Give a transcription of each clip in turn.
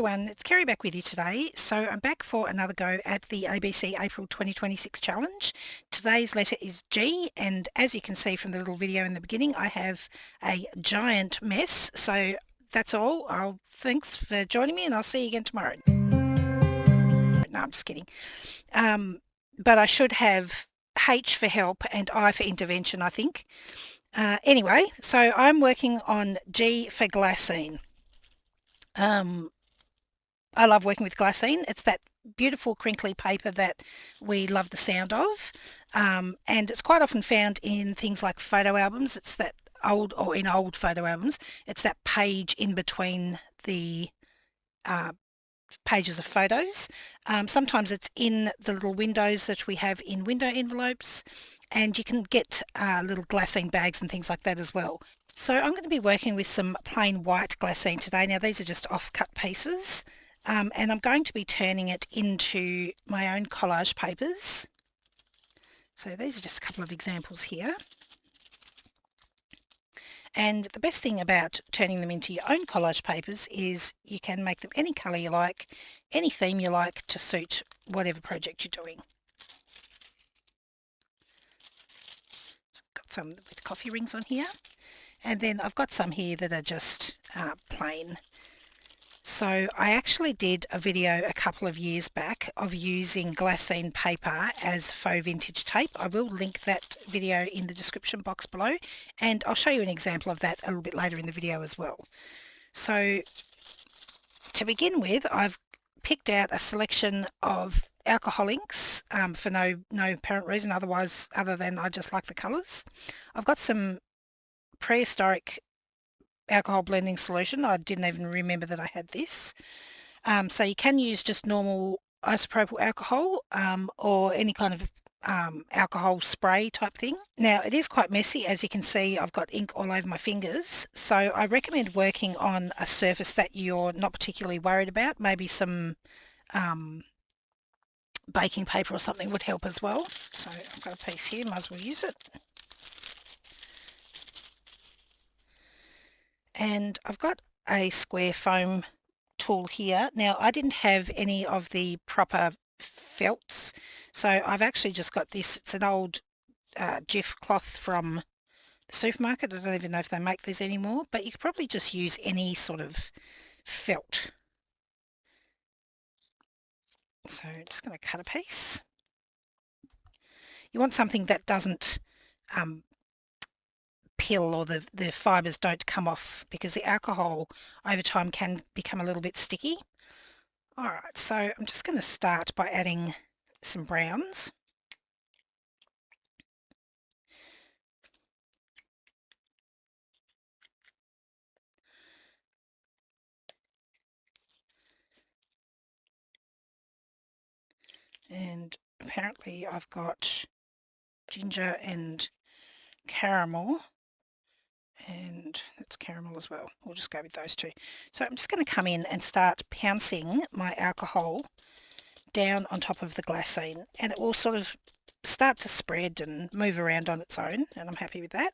everyone, it's Kerry back with you today. So I'm back for another go at the ABC April 2026 challenge. Today's letter is G, and as you can see from the little video in the beginning, I have a giant mess. So that's all. Thanks for joining me, and I'll see you again tomorrow. No, I'm just kidding. But I should have H for help and I for intervention, I think. Anyway, so I'm working on G for Glassine. I love working with Glassine. It's that beautiful crinkly paper that we love the sound of, and it's quite often found in things like photo albums. It's that in old photo albums, it's that page in between the pages of photos. Sometimes it's in the little windows that we have in window envelopes, and you can get little Glassine bags and things like that as well. So I'm going to be working with some plain white Glassine today. Now these are just off-cut pieces, and I'm going to be turning it into my own collage papers. So these are just a couple of examples here. And the best thing about turning them into your own collage papers is you can make them any colour you like, any theme you like to suit whatever project you're doing. Got some with coffee rings on here. And then I've got some here that are just plain. So I actually did a video a couple of years back of using Glassine paper as faux vintage tape. I will link that video in the description box below, and I'll show you an example of that a little bit later in the video as well. So to begin with, I've picked out a selection of alcohol inks for no apparent reason other than I just like the colours. I've got some prehistoric alcohol blending solution. I didn't even remember that I had this. So you can use just normal isopropyl alcohol or any kind of alcohol spray type thing. Now it is quite messy. As you can see, I've got ink all over my fingers. So I recommend working on a surface that you're not particularly worried about. Maybe some baking paper or something would help as well. So I've got a piece here, might as well use it. And I've got a square foam tool here. Now I didn't have any of the proper felts, so I've actually just got this. It's an old Jif cloth from the supermarket. I don't even know if they make these anymore, but you could probably just use any sort of felt. So I'm just going to cut a piece. You want something that doesn't peel, or the fibres don't come off, because the alcohol over time can become a little bit sticky. Alright, so I'm just going to start by adding some browns. And apparently I've got ginger and caramel, and that's caramel as well. We'll just go with those two. So I'm just going to come in and start pouncing my alcohol down on top of the Glassine, and it will sort of start to spread and move around on its own, and I'm happy with that.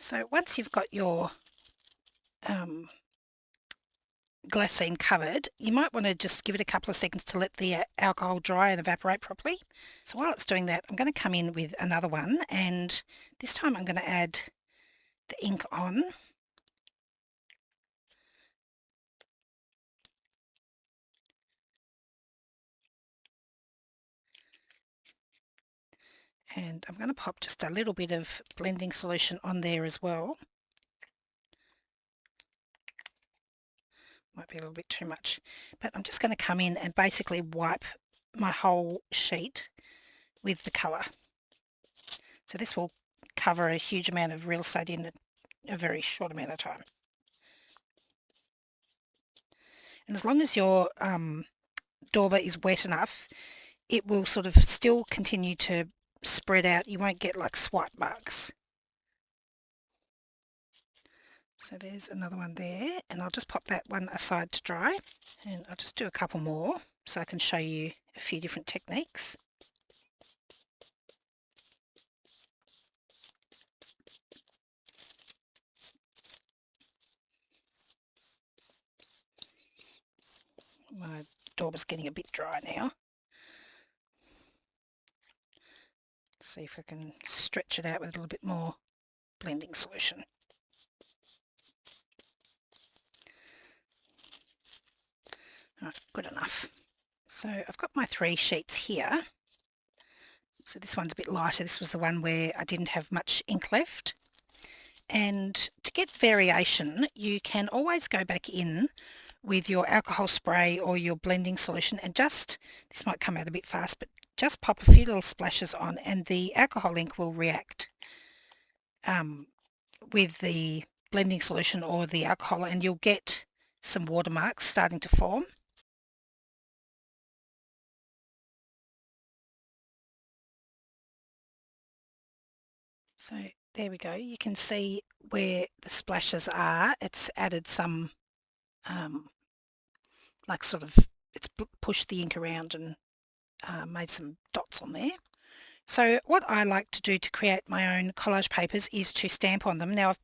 So once you've got your Glassine covered, you might want to just give it a couple of seconds to let the alcohol dry and evaporate properly. So while it's doing that, I'm going to come in with another one, and this time I'm going to add the ink on. And I'm going to pop just a little bit of blending solution on there as well. Might be a little bit too much, but I'm just going to come in and basically wipe my whole sheet with the colour. So this will cover a huge amount of real estate in a very short amount of time. And as long as your dauber is wet enough, it will sort of still continue to spread out. You won't get like swipe marks. So there's another one there, and I'll just pop that one aside to dry, and I'll just do a couple more so I can show you a few different techniques. My dauber's getting a bit dry now. See if I can stretch it out with a little bit more blending solution. Right, good enough. So I've got my 3 sheets here. So this one's a bit lighter. This was the one where I didn't have much ink left. And to get variation, you can always go back in with your alcohol spray or your blending solution and just, this might come out a bit fast, but just pop a few little splashes on and the alcohol ink will react with the blending solution or the alcohol, and you'll get some watermarks starting to form. So there we go. You can see where the splashes are. It's added some like sort of, it's pushed the ink around and made some dots on there. So what I like to do to create my own collage papers is to stamp on them. Now I've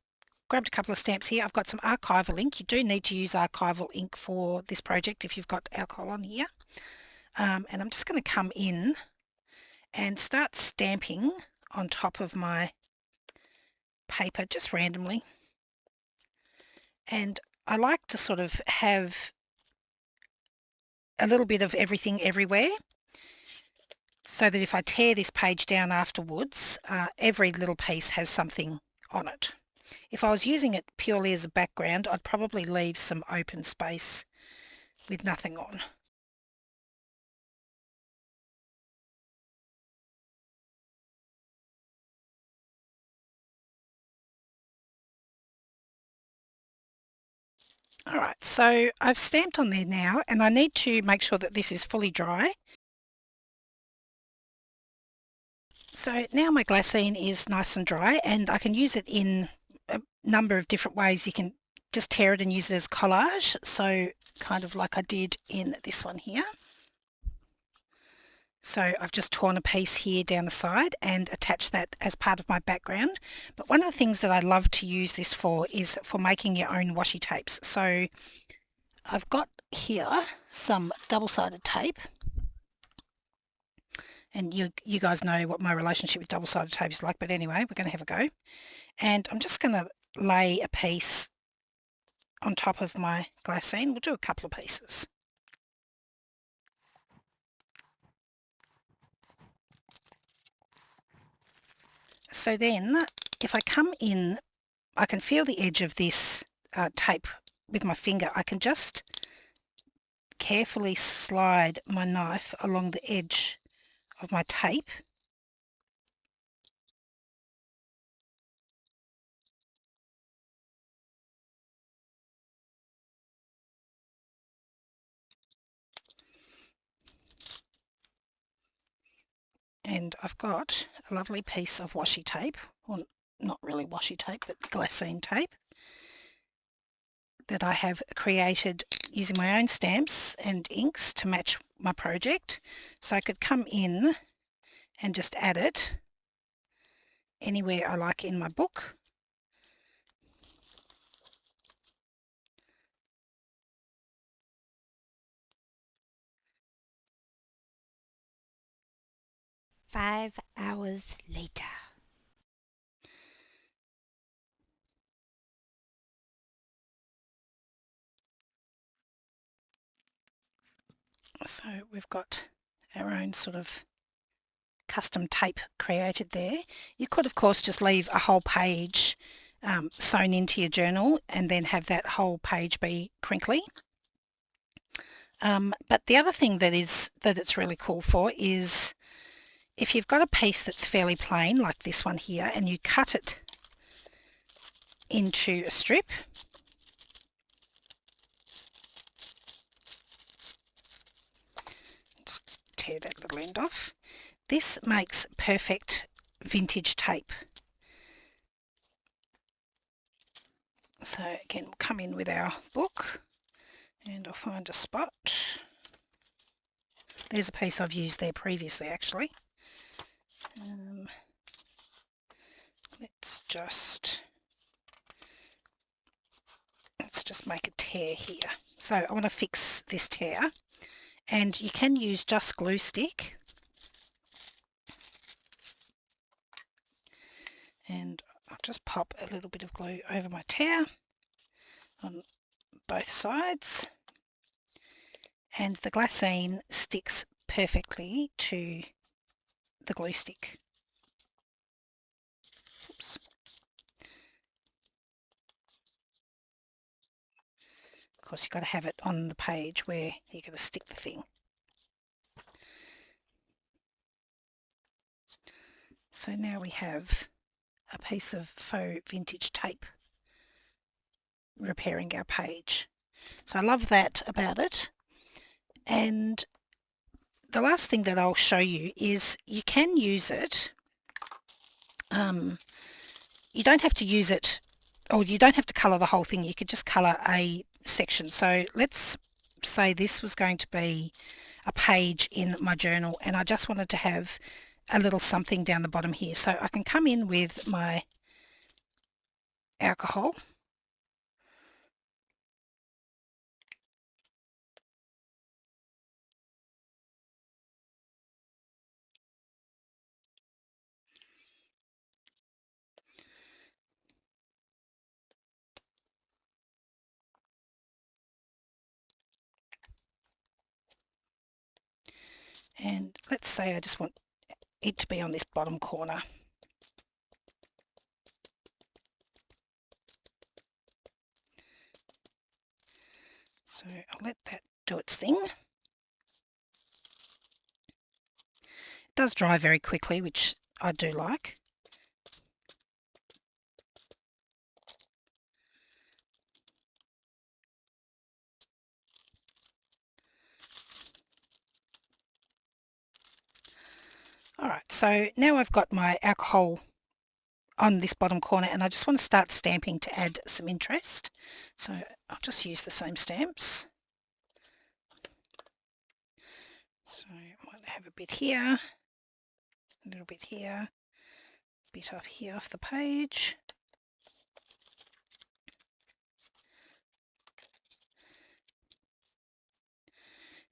grabbed a couple of stamps here. I've got some archival ink. You do need to use archival ink for this project if you've got alcohol on here. And I'm just going to come in and start stamping on top of my paper just randomly. And I like to sort of have a little bit of everything everywhere, so that if I tear this page down afterwards, every little piece has something on it. If I was using it purely as a background, I'd probably leave some open space with nothing on. Alright, so I've stamped on there now, and I need to make sure that this is fully dry. So now my glassine is nice and dry, and I can use it in a number of different ways. You can just tear it and use it as collage, so kind of like I did in this one here. So I've just torn a piece here down the side and attached that as part of my background. But one of the things that I love to use this for is for making your own washi tapes. So I've got here some double-sided tape. And you guys know what my relationship with double-sided tape is like, but anyway, we're going to have a go. And I'm just going to lay a piece on top of my glassine. We'll do a couple of pieces. So then, if I come in, I can feel the edge of this tape with my finger. I can just carefully slide my knife along the edge of my tape. And I've got a lovely piece of washi tape, or not really washi tape, but glassine tape, that I have created using my own stamps and inks to match my project. So I could come in and just add it anywhere I like in my book. Five hours later. So we've got our own sort of custom tape created there. You could of course just leave a whole page sewn into your journal and then have that whole page be crinkly. But the other thing that it's really cool for is if you've got a piece that's fairly plain like this one here and you cut it into a strip. Just tear that little end off. This makes perfect vintage tape. So again, we'll come in with our book and I'll find a spot. There's a piece I've used there previously actually. Let's just make a tear here. So I want to fix this tear, and you can use just glue stick. And I'll just pop a little bit of glue over my tear on both sides, and the glassine sticks perfectly to the glue stick. Oops. Of course, you've got to have it on the page where you're going to stick the thing. So now we have a piece of faux vintage tape repairing our page. So I love that about it. And the last thing that I'll show you is you can use it. You don't have to use it, or you don't have to colour the whole thing. You could just colour a section. So let's say this was going to be a page in my journal, and I just wanted to have a little something down the bottom here. So I can come in with my alcohol. And let's say I just want it to be on this bottom corner. So I'll let that do its thing. It does dry very quickly, which I do like. Alright, so now I've got my alcohol on this bottom corner, and I just want to start stamping to add some interest. So I'll just use the same stamps. So I might have a bit here, a little bit here, a bit up here off the page.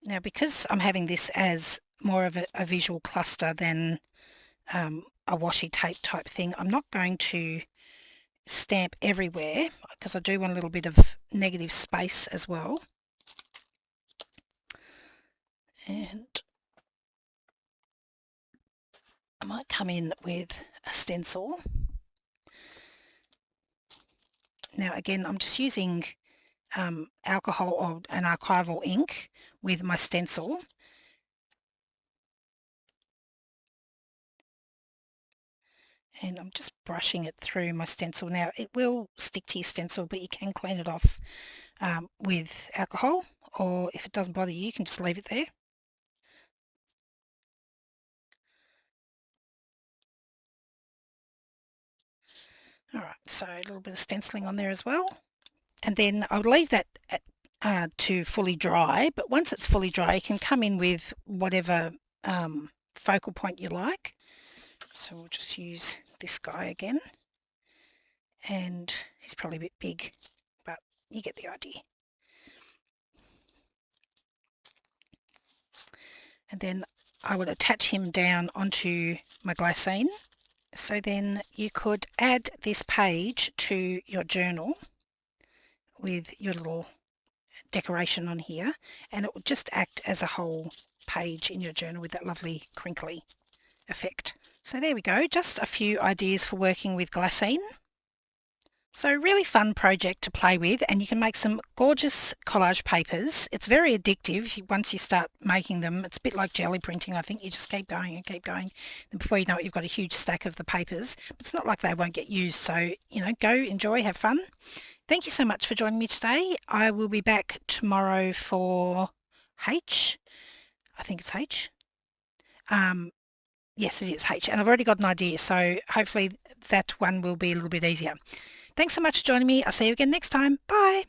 Now, because I'm having this as more of a visual cluster than a washi tape type thing, I'm not going to stamp everywhere because I do want a little bit of negative space as well. And I might come in with a stencil. Now again, I'm just using alcohol or an archival ink with my stencil. And I'm just brushing it through my stencil. Now it will stick to your stencil, but you can clean it off with alcohol, or if it doesn't bother you, you can just leave it there. Alright, so a little bit of stenciling on there as well. And then I'll leave that to fully dry, but once it's fully dry, you can come in with whatever focal point you like. So we'll just use this guy again, and he's probably a bit big, but you get the idea. And then I would attach him down onto my glassine. So then you could add this page to your journal with your little decoration on here, and it would just act as a whole page in your journal with that lovely crinkly effect. So there we go, just a few ideas for working with glassine. So really fun project to play with, and you can make some gorgeous collage papers. It's very addictive once you start making them. It's a bit like jelly printing, I think. You just keep going and keep going. And before you know it, you've got a huge stack of the papers. But it's not like they won't get used. So, go enjoy, have fun. Thank you so much for joining me today. I will be back tomorrow for H. I think it's H. Um, yes, it is H. And I've already got an idea. So hopefully that one will be a little bit easier. Thanks so much for joining me. I'll see you again next time. Bye.